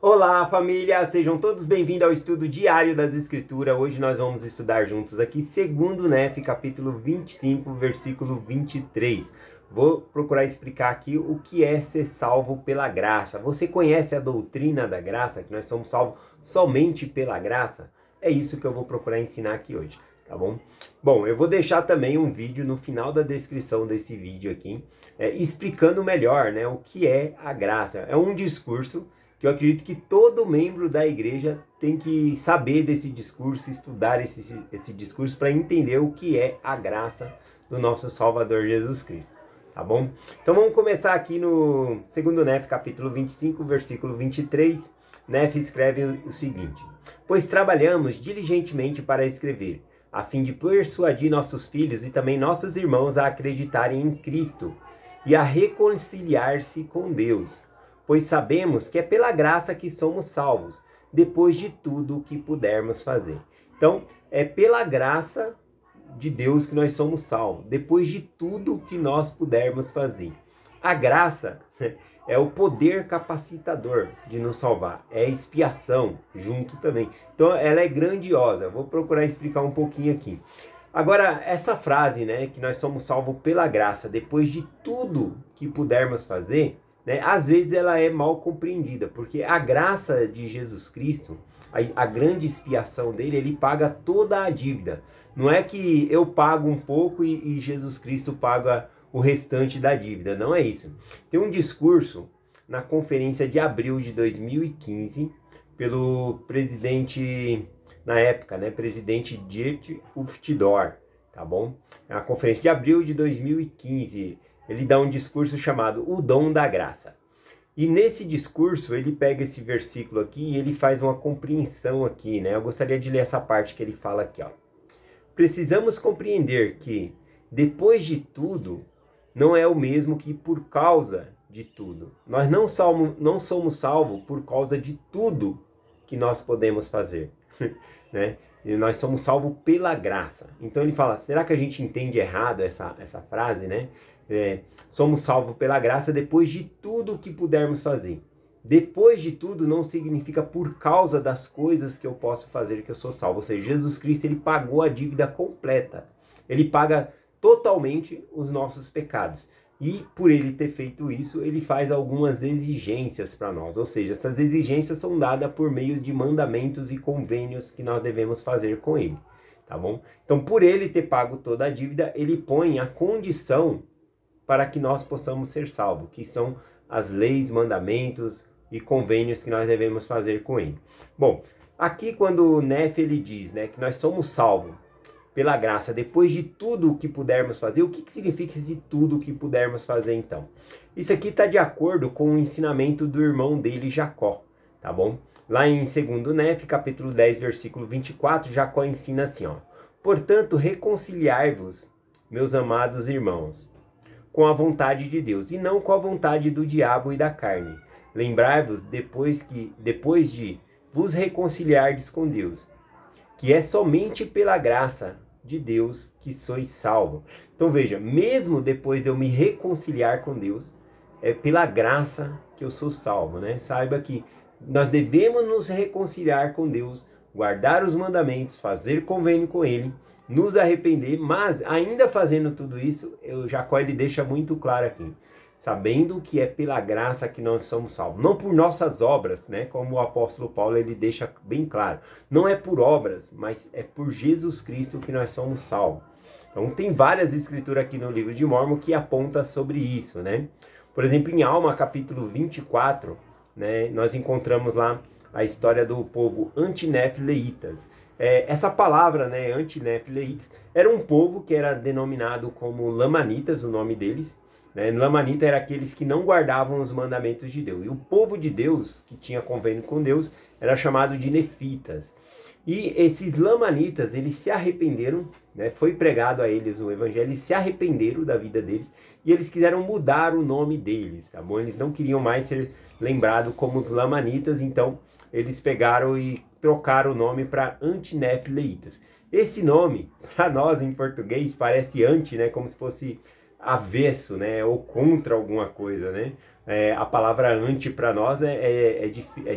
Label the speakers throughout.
Speaker 1: Olá, família! Sejam todos bem-vindos ao estudo diário das Escrituras. Hoje nós vamos estudar juntos aqui, segundo Nefe, capítulo 25, versículo 23. Vou procurar explicar aqui o que é ser salvo pela graça. Você conhece a doutrina da graça, que nós somos salvos somente pela graça? É isso que eu vou procurar ensinar aqui hoje, tá bom? Bom, eu vou deixar também um vídeo no final da descrição desse vídeo aqui, explicando melhor, o que é a graça. É um discurso que eu acredito que todo membro da igreja tem que saber desse discurso, estudar esse discurso para entender o que é a graça do nosso Salvador Jesus Cristo, tá bom? Então vamos começar aqui no 2 Nefe, capítulo 25, versículo 23. Nefe escreve o seguinte: pois trabalhamos diligentemente para escrever, a fim de persuadir nossos filhos e também nossos irmãos a acreditarem em Cristo e a reconciliar-se com Deus. Pois sabemos que é pela graça que somos salvos, depois de tudo o que pudermos fazer. Então, é pela graça de Deus que nós somos salvos, depois de tudo que nós pudermos fazer. A graça é o poder capacitador de nos salvar, é a expiação junto também. Então, ela é grandiosa. Vou procurar explicar um pouquinho aqui. Agora, essa frase, que nós somos salvos pela graça, depois de tudo que pudermos fazer, às vezes ela é mal compreendida, porque a graça de Jesus Cristo, a grande expiação dele, ele paga toda a dívida. Não é que eu pago um pouco e Jesus Cristo paga o restante da dívida, não é isso. Tem um discurso na conferência de abril de 2015, pelo presidente, na época, presidente Geert Uchtdorf, tá bom? Na conferência de abril de 2015, ele dá um discurso chamado O Dom da Graça. E nesse discurso, ele pega esse versículo aqui e ele faz uma compreensão aqui, Eu gostaria de ler essa parte que ele fala aqui, ó. Precisamos compreender que, depois de tudo, não é o mesmo que por causa de tudo. Nós não somos salvos por causa de tudo que nós podemos fazer, E nós somos salvos pela graça. Então ele fala, será que a gente entende errado essa frase, somos salvos pela graça depois de tudo que pudermos fazer. Depois de tudo não significa por causa das coisas que eu posso fazer que eu sou salvo. Ou seja, Jesus Cristo, ele pagou a dívida completa. Ele paga totalmente os nossos pecados. E por ele ter feito isso, ele faz algumas exigências para nós. Ou seja, essas exigências são dadas por meio de mandamentos e convênios que nós devemos fazer com ele. Tá bom? Então, por ele ter pago toda a dívida, ele põe a condição para que nós possamos ser salvos, que são as leis, mandamentos e convênios que nós devemos fazer com ele. Bom, aqui quando o Nefe ele diz, que nós somos salvos pela graça, depois de tudo o que pudermos fazer, o que significa esse tudo o que pudermos fazer então? Isso aqui está de acordo com o ensinamento do irmão dele, Jacó, tá bom? Lá em 2 Nefe, capítulo 10, versículo 24, Jacó ensina assim, ó. Portanto, reconciliai-vos, meus amados irmãos, com a vontade de Deus, e não com a vontade do diabo e da carne. Lembrai-vos, depois de vos reconciliardes com Deus, que é somente pela graça de Deus que sois salvos. Então veja, mesmo depois de eu me reconciliar com Deus, é pela graça que eu sou salvo, Saiba que nós devemos nos reconciliar com Deus, guardar os mandamentos, fazer convênio com Ele, nos arrepender, mas ainda fazendo tudo isso, Jacó ele deixa muito claro aqui, sabendo que é pela graça que nós somos salvos, não por nossas obras, como o apóstolo Paulo ele deixa bem claro, não é por obras, mas é por Jesus Cristo que nós somos salvos. Então tem várias escrituras aqui no livro de Mórmon que apontam sobre isso, Por exemplo, em Alma, capítulo 24, nós encontramos lá a história do povo antinefleitas. Essa palavra, antinefleitas, era um povo que era denominado como lamanitas, o nome deles. Lamanita era aqueles que não guardavam os mandamentos de Deus. E o povo de Deus, que tinha convênio com Deus, era chamado de nefitas. E esses lamanitas, eles se arrependeram, foi pregado a eles o evangelho, eles se arrependeram da vida deles e eles quiseram mudar o nome deles, tá bom? Eles não queriam mais ser lembrados como os lamanitas, então eles pegaram e trocaram o nome para antinefleitas. Esse nome, para nós em português, parece anti, como se fosse avesso, né? Ou contra alguma coisa, né? A palavra anti para nós é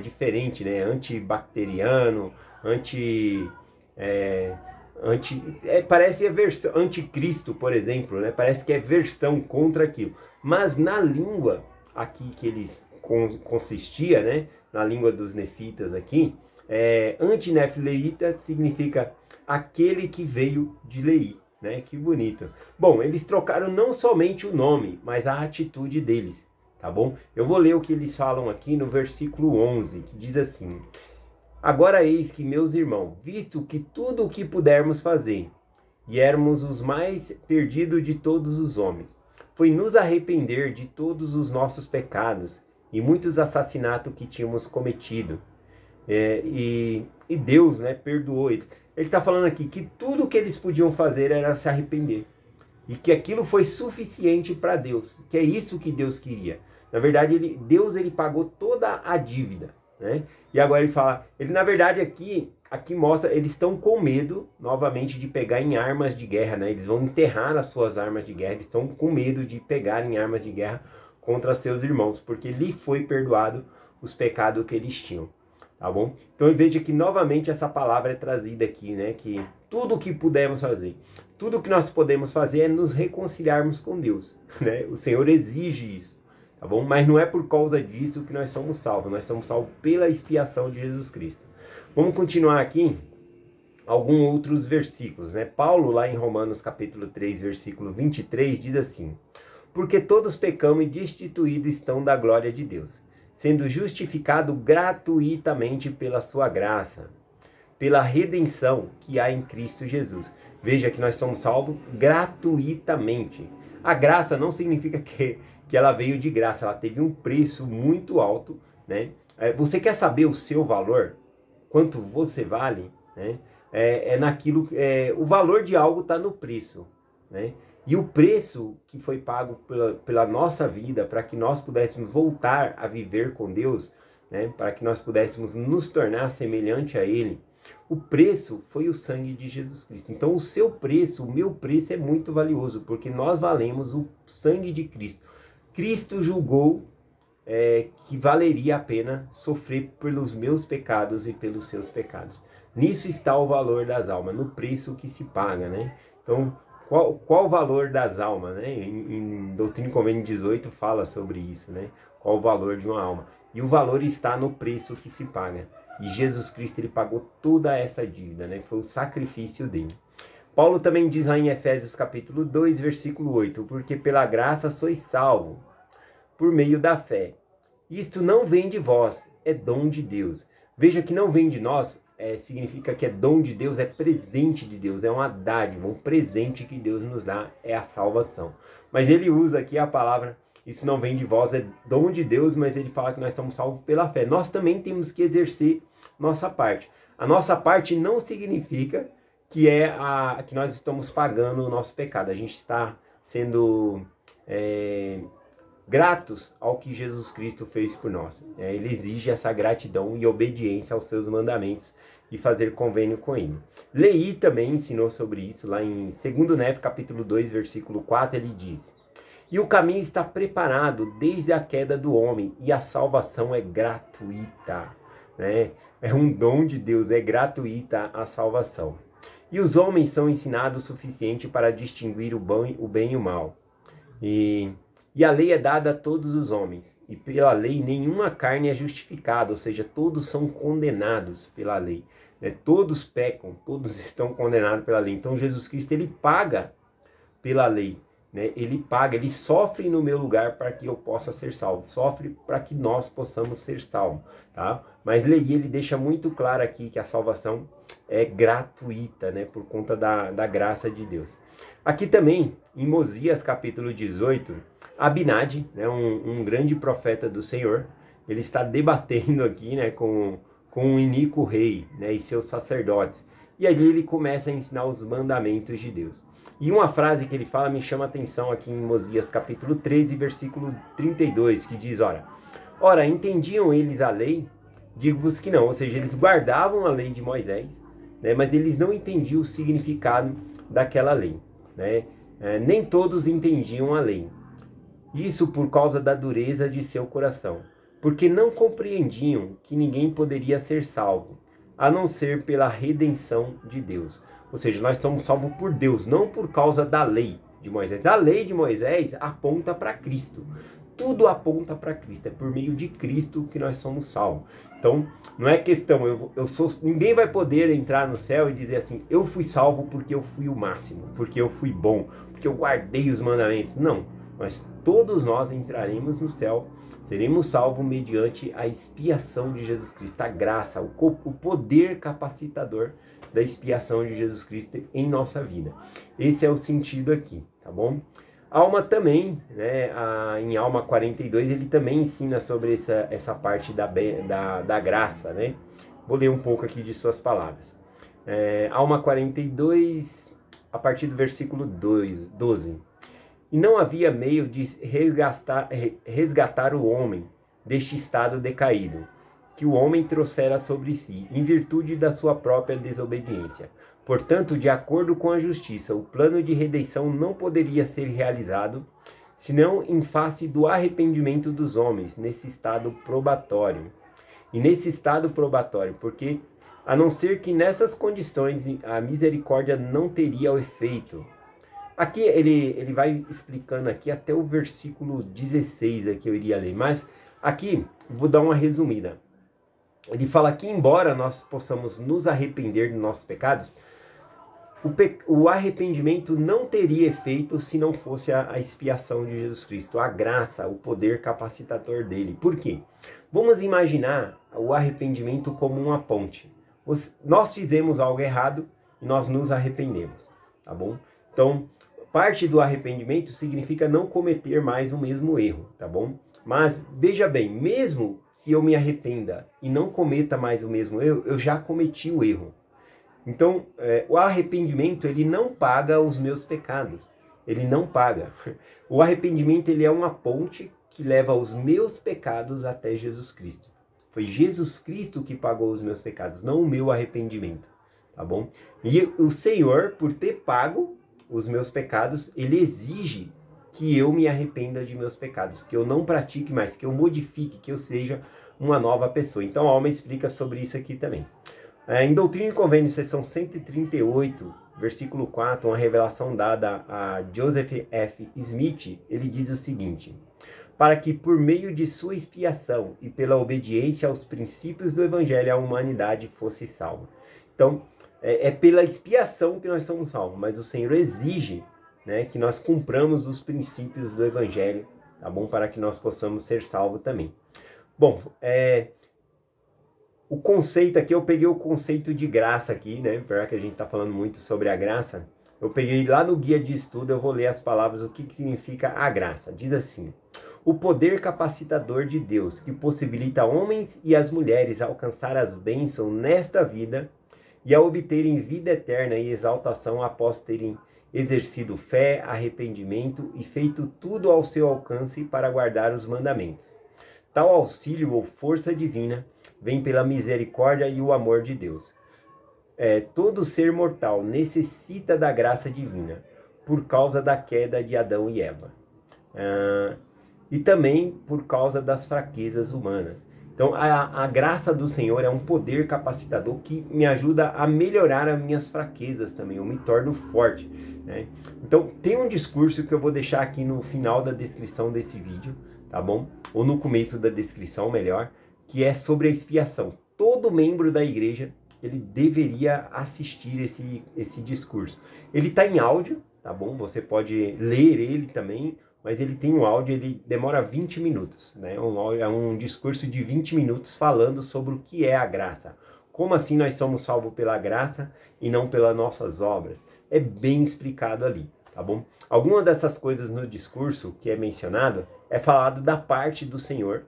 Speaker 1: diferente, né? Antibacteriano, parece a versão anticristo, por exemplo, né? Parece que é versão contra aquilo. Mas na língua aqui que eles consistia, né? Na língua dos nefitas aqui, antinefileíta significa aquele que veio de Leí, né? Que bonito. Bom, eles trocaram não somente o nome, mas a atitude deles, tá bom? Eu vou ler o que eles falam aqui no versículo 11, que diz assim: agora eis que, meus irmãos, visto que tudo o que pudermos fazer, e éramos os mais perdidos de todos os homens, foi nos arrepender de todos os nossos pecados e muitos assassinatos que tínhamos cometido. E Deus, né, perdoou eles. Ele está falando aqui que tudo que eles podiam fazer era se arrepender. E que aquilo foi suficiente para Deus. Que é isso que Deus queria. Na verdade, Deus pagou toda a dívida, né? E agora ele fala, na verdade aqui mostra, eles estão com medo, novamente, de pegar em armas de guerra, né? Eles vão enterrar as suas armas de guerra, eles estão com medo de pegar em armas de guerra contra seus irmãos, porque lhe foi perdoado os pecados que eles tinham, tá bom? Então veja que novamente essa palavra é trazida aqui, né? Que tudo o que pudermos fazer, tudo o que nós podemos fazer é nos reconciliarmos com Deus, né? O Senhor exige isso. Tá bom? Mas não é por causa disso que nós somos salvos. Nós somos salvos pela expiação de Jesus Cristo. Vamos continuar aqui alguns outros versículos, né? Paulo, lá em Romanos capítulo 3, versículo 23, diz assim: porque todos pecamos e destituídos estão da glória de Deus, sendo justificado gratuitamente pela sua graça, pela redenção que há em Cristo Jesus. Veja que nós somos salvos gratuitamente. A graça não significa que ela veio de graça, ela teve um preço muito alto, né? Você quer saber o seu valor? Quanto você vale? Né? O valor de algo está no preço, né? E o preço que foi pago pela nossa vida, para que nós pudéssemos voltar a viver com Deus, né? Para que nós pudéssemos nos tornar semelhante a Ele, o preço foi o sangue de Jesus Cristo. Então o seu preço, o meu preço é muito valioso, porque nós valemos o sangue de Cristo. Cristo julgou que valeria a pena sofrer pelos meus pecados e pelos seus pecados. Nisso está o valor das almas, no preço que se paga, né? Então, qual o valor das almas, né? Em Doutrina e Convênio 18 fala sobre isso, né? Qual o valor de uma alma? E o valor está no preço que se paga. E Jesus Cristo, ele pagou toda essa dívida, né? Foi o sacrifício dele. Paulo também diz lá em Efésios capítulo 2, versículo 8, porque pela graça sois salvos, por meio da fé. Isto não vem de vós, é dom de Deus. Veja que não vem de nós, significa que é dom de Deus, é presente de Deus, é uma dádiva, um presente que Deus nos dá, é a salvação. Mas ele usa aqui a palavra, isso não vem de vós, é dom de Deus, mas ele fala que nós somos salvos pela fé. Nós também temos que exercer nossa parte. A nossa parte não significa que nós estamos pagando o nosso pecado. A gente está sendo gratos ao que Jesus Cristo fez por nós. Ele exige essa gratidão e obediência aos seus mandamentos e fazer convênio com ele. Leí também ensinou sobre isso, lá em 2 Nef, capítulo 2, versículo 4, ele diz: e o caminho está preparado desde a queda do homem, e a salvação é gratuita, né? É um dom de Deus, é gratuita a salvação. E os homens são ensinados o suficiente para distinguir o bem e o mal. E a lei é dada a todos os homens. E pela lei nenhuma carne é justificada, ou seja, todos são condenados pela lei. Né? Todos pecam, todos estão condenados pela lei. Então Jesus Cristo, ele paga pela lei. Né? Ele paga, ele sofre no meu lugar para que eu possa ser salvo. Sofre para que nós possamos ser salvos. Tá? Mas Leí, ele deixa muito claro aqui que a salvação é gratuita, né? Por conta da graça de Deus. Aqui também, em Mosias capítulo 18, Abinadi, né, um grande profeta do Senhor, ele está debatendo aqui, né, com o iníquo rei, né, e seus sacerdotes. E ali ele começa a ensinar os mandamentos de Deus. E uma frase que ele fala me chama a atenção aqui em Mosias capítulo 13, versículo 32, que diz: Ora, entendiam eles a lei? Digo-vos que não. Ou seja, eles guardavam a lei de Moisés, né, mas eles não entendiam o significado daquela lei. Né? nem todos entendiam a lei. Isso por causa da dureza de seu coração, porque não compreendiam que ninguém poderia ser salvo, a não ser pela redenção de Deus. Ou seja, nós somos salvos por Deus, não por causa da lei de Moisés. A lei de Moisés aponta para Cristo. Tudo aponta para Cristo. É por meio de Cristo que nós somos salvos. Então, não é questão, ninguém vai poder entrar no céu e dizer assim, eu fui salvo porque eu fui o máximo, porque eu fui bom, porque eu guardei os mandamentos. Não, mas todos nós entraremos no céu, seremos salvos mediante a expiação de Jesus Cristo, a graça, o poder capacitador da expiação de Jesus Cristo em nossa vida. Esse é o sentido aqui, tá bom? Alma também, né, em Alma 42, ele também ensina sobre essa parte da graça, né? Vou ler um pouco aqui de suas palavras. Alma 42, a partir do versículo 12. E não havia meio de resgatar o homem deste estado decaído, que o homem trouxera sobre si, em virtude da sua própria desobediência. Portanto, de acordo com a justiça, o plano de redenção não poderia ser realizado, senão em face do arrependimento dos homens, nesse estado probatório. E nesse estado probatório, porque, a não ser que nessas condições a misericórdia não teria o efeito. Aqui ele vai explicando aqui até o versículo 16 aqui eu iria ler, mas aqui vou dar uma resumida. Ele fala que embora nós possamos nos arrepender dos nossos pecados, o arrependimento não teria efeito se não fosse a expiação de Jesus Cristo, a graça, o poder capacitador dele. Por quê? Vamos imaginar o arrependimento como uma ponte. Nós fizemos algo errado e nós nos arrependemos, tá bom? Então, parte do arrependimento significa não cometer mais o mesmo erro, tá bom? Mas, veja bem, mesmo que eu me arrependa e não cometa mais o mesmo erro, eu já cometi o erro. Então, o arrependimento, ele não paga os meus pecados. Ele não paga. O arrependimento, ele é uma ponte que leva os meus pecados até Jesus Cristo. Foi Jesus Cristo que pagou os meus pecados, não o meu arrependimento. Tá bom? E o Senhor, por ter pago os meus pecados, ele exige que eu me arrependa de meus pecados, que eu não pratique mais, que eu modifique, que eu seja uma nova pessoa. Então a alma explica sobre isso aqui também. Em Doutrina e Convênio, seção 138, versículo 4, uma revelação dada a Joseph F. Smith, ele diz o seguinte: para que por meio de sua expiação e pela obediência aos princípios do Evangelho a humanidade fosse salva. Então, é pela expiação que nós somos salvos, mas o Senhor exige, né, que nós cumpramos os princípios do Evangelho, tá bom? Para que nós possamos ser salvos também. Bom, o conceito aqui, eu peguei o conceito de graça aqui, né? Já que a gente está falando muito sobre a graça, eu peguei lá no guia de estudo, eu vou ler as palavras, o que significa a graça. Diz assim: o poder capacitador de Deus, que possibilita homens e as mulheres a alcançar as bênçãos nesta vida e a obterem vida eterna e exaltação após terem exercido fé, arrependimento e feito tudo ao seu alcance para guardar os mandamentos. Tal auxílio ou força divina vem pela misericórdia e o amor de Deus. Todo ser mortal necessita da graça divina por causa da queda de Adão e Eva. E também por causa das fraquezas humanas. Então, a graça do Senhor é um poder capacitador que me ajuda a melhorar as minhas fraquezas também. Eu me torno forte, né? Então, tem um discurso que eu vou deixar aqui no final da descrição desse vídeo, tá bom? Ou no começo da descrição, melhor, que é sobre a expiação. Todo membro da igreja, ele deveria assistir esse discurso. Ele está em áudio, tá bom? Você pode ler ele também, mas ele tem um áudio, ele demora 20 minutos, né? É um discurso de 20 minutos falando sobre o que é a graça. Como assim nós somos salvos pela graça e não pelas nossas obras? É bem explicado ali, tá bom? Alguma dessas coisas no discurso que é mencionado é falado da parte do Senhor,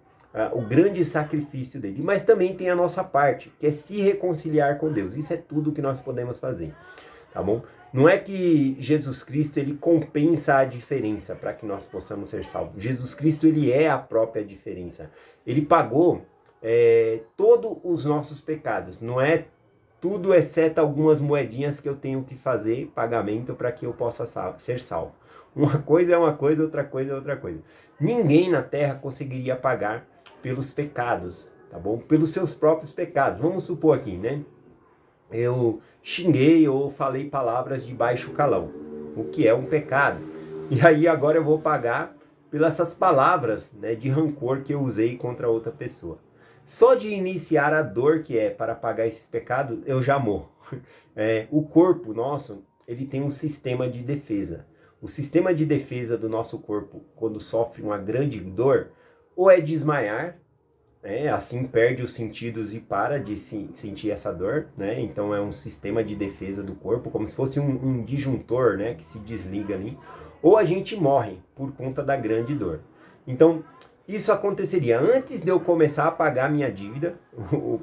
Speaker 1: o grande sacrifício dele. Mas também tem a nossa parte, que é se reconciliar com Deus. Isso é tudo que nós podemos fazer, tá bom? Não é que Jesus Cristo ele compensa a diferença para que nós possamos ser salvos. Jesus Cristo ele é a própria diferença. Ele pagou todos os nossos pecados. Não é tudo exceto algumas moedinhas que eu tenho que fazer pagamento para que eu possa ser salvo. Uma coisa é uma coisa, outra coisa é outra coisa. Ninguém na terra conseguiria pagar pelos pecados, tá bom? Pelos seus próprios pecados. Vamos supor aqui, né? Eu xinguei ou falei palavras de baixo calão, o que é um pecado. E aí agora eu vou pagar pelas essas palavras, né, de rancor que eu usei contra outra pessoa. Só de iniciar a dor que é para pagar esses pecados, eu já morro. O corpo nosso, ele tem um sistema de defesa. O sistema de defesa do nosso corpo, quando sofre uma grande dor, ou é desmaiar, assim perde os sentidos e para de sentir essa dor, né? Então é um sistema de defesa do corpo, como se fosse um disjuntor, né, que se desliga ali. Ou a gente morre por conta da grande dor. Então, isso aconteceria antes de eu começar a pagar minha dívida,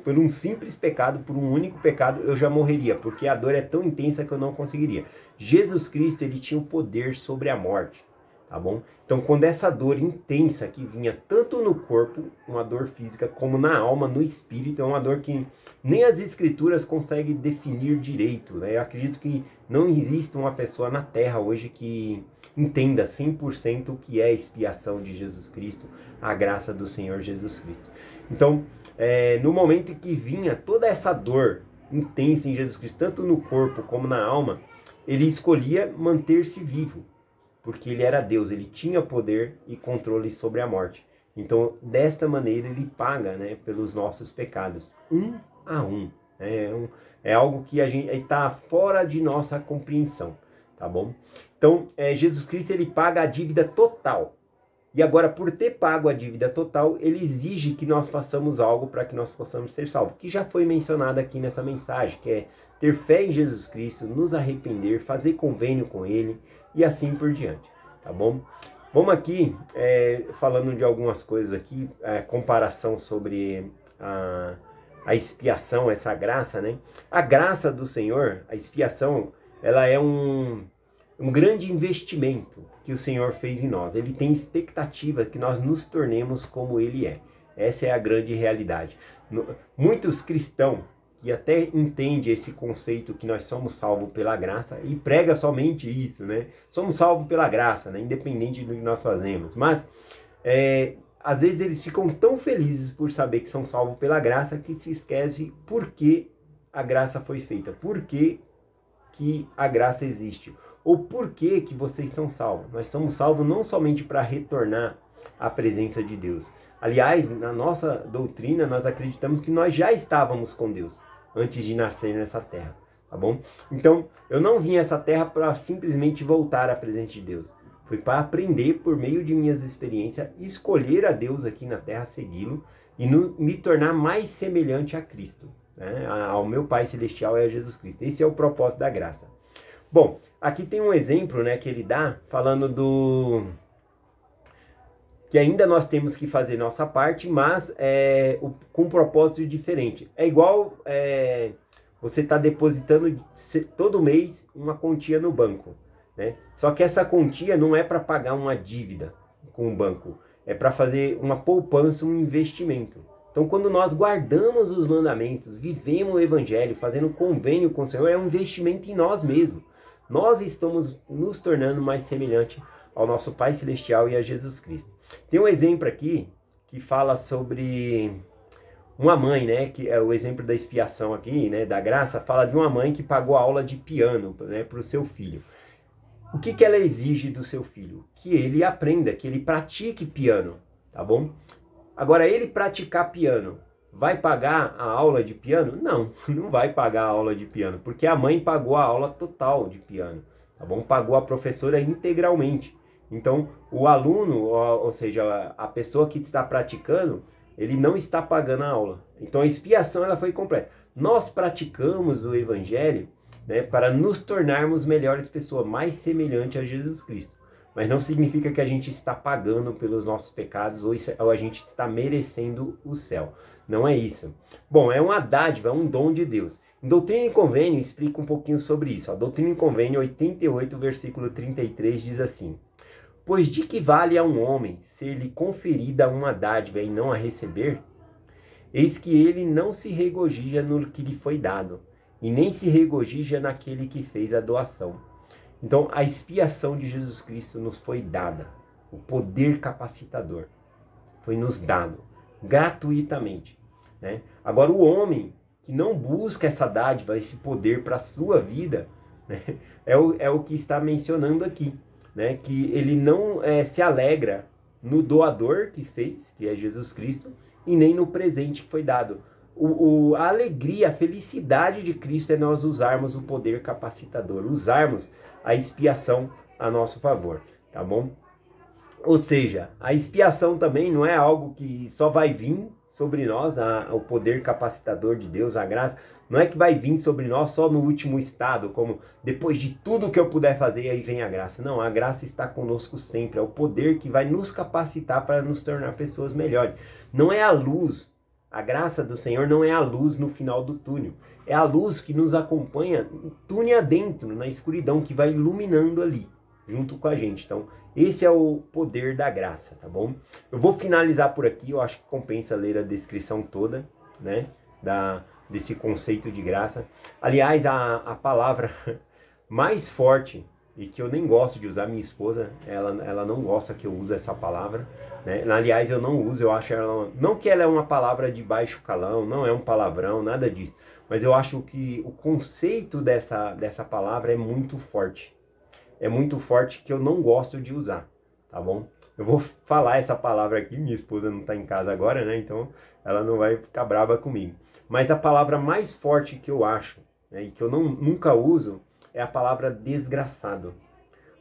Speaker 1: por um simples pecado, por um único pecado, eu já morreria, porque a dor é tão intensa que eu não conseguiria. Jesus Cristo, ele tinha o poder sobre a morte, tá bom? Então, quando essa dor intensa que vinha tanto no corpo, uma dor física, como na alma, no espírito, é uma dor que nem as escrituras conseguem definir direito, né? Eu acredito que não existe uma pessoa na terra hoje que entenda 100% o que é a expiação de Jesus Cristo, a graça do Senhor Jesus Cristo. Então, no momento em que vinha toda essa dor intensa em Jesus Cristo, tanto no corpo como na alma, ele escolhia manter-se vivo, porque ele era Deus, ele tinha poder e controle sobre a morte. Então, desta maneira, ele paga, né, pelos nossos pecados, um a um. É algo que a gente está fora de nossa compreensão, tá bom? Então, Jesus Cristo, ele paga a dívida total. E agora, por ter pago a dívida total, ele exige que nós façamos algo para que nós possamos ser salvos, que já foi mencionado aqui nessa mensagem, que é ter fé em Jesus Cristo, nos arrepender, fazer convênio com ele e assim por diante, tá bom? Vamos aqui, falando de algumas coisas aqui, comparação sobre a expiação, essa graça, né? A graça do Senhor, a expiação, ela é um grande investimento que o Senhor fez em nós. Ele tem expectativa que nós nos tornemos como Ele é. Essa é a grande realidade. Muitos cristãos que até entendem esse conceito que nós somos salvos pela graça e prega somente isso, né? Somos salvos pela graça, né? Independente do que nós fazemos. Mas, às vezes eles ficam tão felizes por saber que são salvos pela graça que se esquece por que a graça foi feita, por que a graça existe, ou por que vocês são salvos. Nós somos salvos não somente para retornar à presença de Deus. Aliás, na nossa doutrina, nós acreditamos que nós já estávamos com Deus antes de nascer nessa terra, tá bom? Então, eu não vim a essa terra para simplesmente voltar à presença de Deus. Foi para aprender por meio de minhas experiências, escolher a Deus aqui na terra, segui-lo e me tornar mais semelhante a Cristo, né? Ao meu Pai Celestial e a Jesus Cristo. Esse é o propósito da graça. Bom, aqui tem um exemplo, né, que ele dá, falando que ainda nós temos que fazer nossa parte, mas com um propósito diferente. É igual você está depositando todo mês uma quantia no banco, né? Só que essa quantia não é para pagar uma dívida com o banco, é para fazer uma poupança, um investimento. Então, quando nós guardamos os mandamentos, vivemos o Evangelho, fazendo convênio com o Senhor, é um investimento em nós mesmos. Nós estamos nos tornando mais semelhante ao nosso Pai Celestial e a Jesus Cristo. Tem um exemplo aqui que fala sobre uma mãe, né? Que é o exemplo da expiação aqui, né? Da graça, fala de uma mãe que pagou aula de piano, né, para o seu filho. O que ela exige do seu filho? Que ele aprenda, que ele pratique piano, tá bom? Agora, ele praticar piano, vai pagar a aula de piano? Não, não vai pagar a aula de piano, porque a mãe pagou a aula total de piano, tá bom? Pagou a professora integralmente. Então, o aluno, ou seja, a pessoa que está praticando, ele não está pagando a aula. Então, a expiação ela foi completa. Nós praticamos o Evangelho, né, para nos tornarmos melhores pessoas, mais semelhantes a Jesus Cristo. Mas não significa que a gente está pagando pelos nossos pecados ou a gente está merecendo o céu. Não é isso. Bom, é uma dádiva, é um dom de Deus. Em Doutrina e Convênio explica um pouquinho sobre isso. A Doutrina e Convênio 88, versículo 33 diz assim: pois de que vale a um homem ser-lhe conferida uma dádiva e não a receber? Eis que ele não se regozija no que lhe foi dado, e nem se regozija naquele que fez a doação. Então, a expiação de Jesus Cristo nos foi dada. O poder capacitador foi nos dado gratuitamente, né? Agora, o homem que não busca essa dádiva, esse poder para a sua vida, né, é o que está mencionando aqui, né? Que ele não se alegra no doador que fez, que é Jesus Cristo, e nem no presente que foi dado. A alegria, a felicidade de Cristo é nós usarmos o poder capacitador, usarmos a expiação a nosso favor, tá bom? Ou seja, a expiação também não é algo que só vai vir sobre nós, o poder capacitador de Deus, a graça, não é que vai vir sobre nós só no último estado, como depois de tudo que eu puder fazer, aí vem a graça. Não, a graça está conosco sempre, é o poder que vai nos capacitar para nos tornar pessoas melhores. Não é a luz, a graça do Senhor não é a luz no final do túnel, é a luz que nos acompanha túnel adentro, na escuridão, que vai iluminando ali, junto com a gente. Então, esse é o poder da graça, tá bom? Eu vou finalizar por aqui, eu acho que compensa ler a descrição toda, né, desse conceito de graça. Aliás, a palavra mais forte, e que eu nem gosto de usar, minha esposa, ela não gosta que eu use essa palavra, né? Aliás, eu não uso, eu acho ela, não que ela é uma palavra de baixo calão, não é um palavrão, nada disso, mas eu acho que o conceito dessa palavra é muito forte. É muito forte, que eu não gosto de usar, tá bom? Eu vou falar essa palavra aqui, minha esposa não está em casa agora, né? Então ela não vai ficar brava comigo. Mas a palavra mais forte que eu acho, né, e que eu nunca uso, é a palavra desgraçado.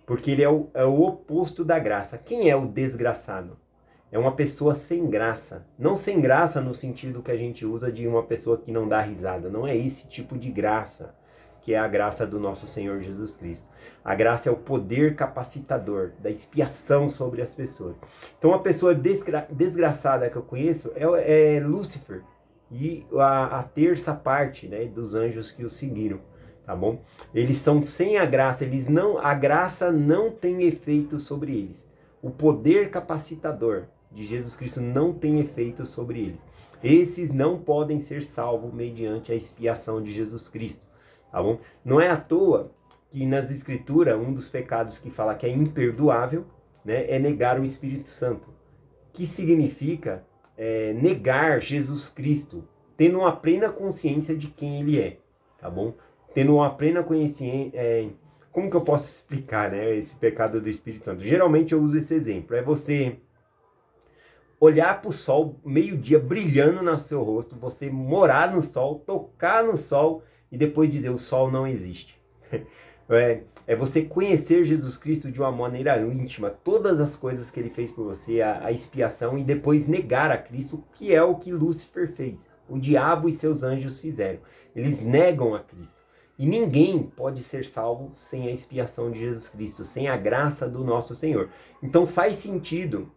Speaker 1: Porque ele é o oposto da graça. Quem é o desgraçado? É uma pessoa sem graça. Não sem graça no sentido que a gente usa de uma pessoa que não dá risada. Não é esse tipo de graça que é a graça do nosso Senhor Jesus Cristo. A graça é o poder capacitador da expiação sobre as pessoas. Então, a pessoa desgraçada que eu conheço é Lúcifer e a terça parte, né, dos anjos que o seguiram, tá bom? Eles são sem a graça, a graça não tem efeito sobre eles. O poder capacitador de Jesus Cristo não tem efeito sobre eles. Esses não podem ser salvos mediante a expiação de Jesus Cristo. Tá bom? Não é à toa que nas escrituras um dos pecados que fala que é imperdoável, né, é negar o Espírito Santo, que significa negar Jesus Cristo, tendo uma plena consciência de quem ele é, tá bom? Tendo uma plena consciência, como que eu posso explicar, né, esse pecado do Espírito Santo? Geralmente eu uso esse exemplo, é você olhar para o sol meio-dia brilhando no seu rosto, você morar no sol, tocar no sol, e depois dizer, o sol não existe. É você conhecer Jesus Cristo de uma maneira íntima, todas as coisas que ele fez por você, a expiação, e depois negar a Cristo, que é o que Lúcifer fez. O diabo e seus anjos fizeram. Eles negam a Cristo. E ninguém pode ser salvo sem a expiação de Jesus Cristo, sem a graça do nosso Senhor. Então faz sentido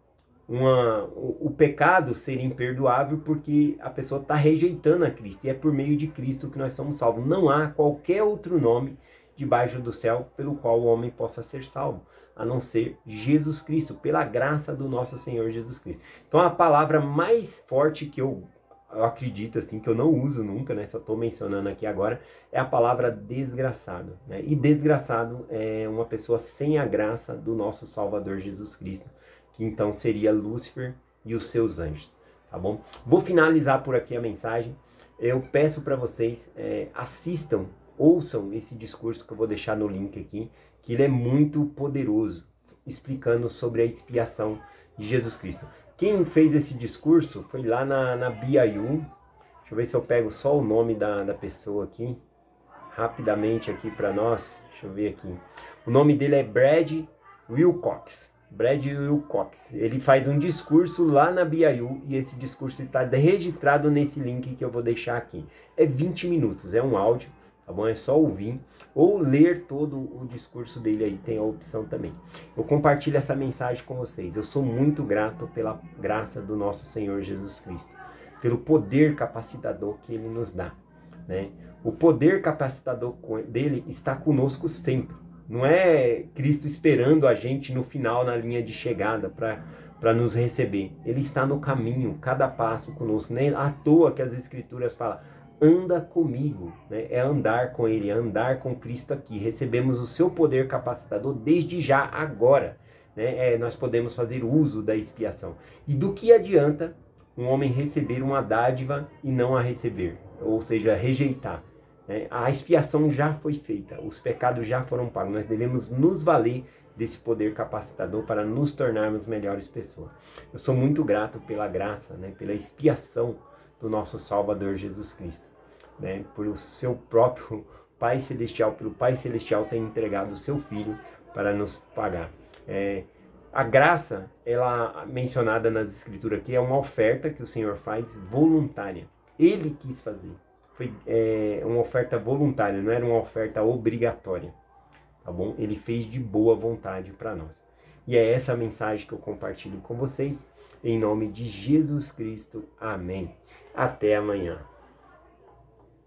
Speaker 1: o pecado ser imperdoável, porque a pessoa está rejeitando a Cristo, e é por meio de Cristo que nós somos salvos. Não há qualquer outro nome debaixo do céu pelo qual o homem possa ser salvo, a não ser Jesus Cristo, pela graça do nosso Senhor Jesus Cristo. Então a palavra mais forte que eu acredito, assim, que eu não uso nunca, né, só estou mencionando aqui agora, é a palavra desgraçado, né? E desgraçado é uma pessoa sem a graça do nosso Salvador Jesus Cristo, que então seria Lúcifer e os seus anjos, tá bom? Vou finalizar por aqui a mensagem. Eu peço para vocês, assistam, ouçam esse discurso que eu vou deixar no link aqui, que ele é muito poderoso, explicando sobre a expiação de Jesus Cristo. Quem fez esse discurso foi lá na BYU. Deixa eu ver se eu pego só o nome da pessoa aqui, rapidamente aqui para nós. Deixa eu ver aqui. O nome dele é Brad Wilcox. Brad Wilcox. Ele faz um discurso lá na BYU e esse discurso está registrado nesse link que eu vou deixar aqui. É 20 minutos, é um áudio, tá bom? É só ouvir ou ler todo o discurso dele aí, tem a opção também. Eu compartilho essa mensagem com vocês. Eu sou muito grato pela graça do nosso Senhor Jesus Cristo, pelo poder capacitador que ele nos dá, né? O poder capacitador dele está conosco sempre. Não é Cristo esperando a gente no final, na linha de chegada, para nos receber. Ele está no caminho, cada passo conosco. Nem à toa que as Escrituras falam, anda comigo, né? É andar com Ele, é andar com Cristo aqui. Recebemos o seu poder capacitador desde já, agora. Né? Nós podemos fazer uso da expiação. E do que adianta um homem receber uma dádiva e não a receber? Ou seja, rejeitar. Né? A expiação já foi feita, os pecados já foram pagos. Nós devemos nos valer desse poder capacitador para nos tornarmos melhores pessoas. Eu sou muito grato pela graça, né? Pela expiação do nosso Salvador Jesus Cristo, né? Por o seu próprio Pai Celestial, pelo Pai Celestial ter entregado o seu Filho para nos pagar. A graça, ela mencionada nas Escrituras aqui, é uma oferta que o Senhor faz voluntária. Ele quis fazer. Foi uma oferta voluntária, não era uma oferta obrigatória. Tá bom? Ele fez de boa vontade para nós. E é essa a mensagem que eu compartilho com vocês. Em nome de Jesus Cristo. Amém. Até amanhã.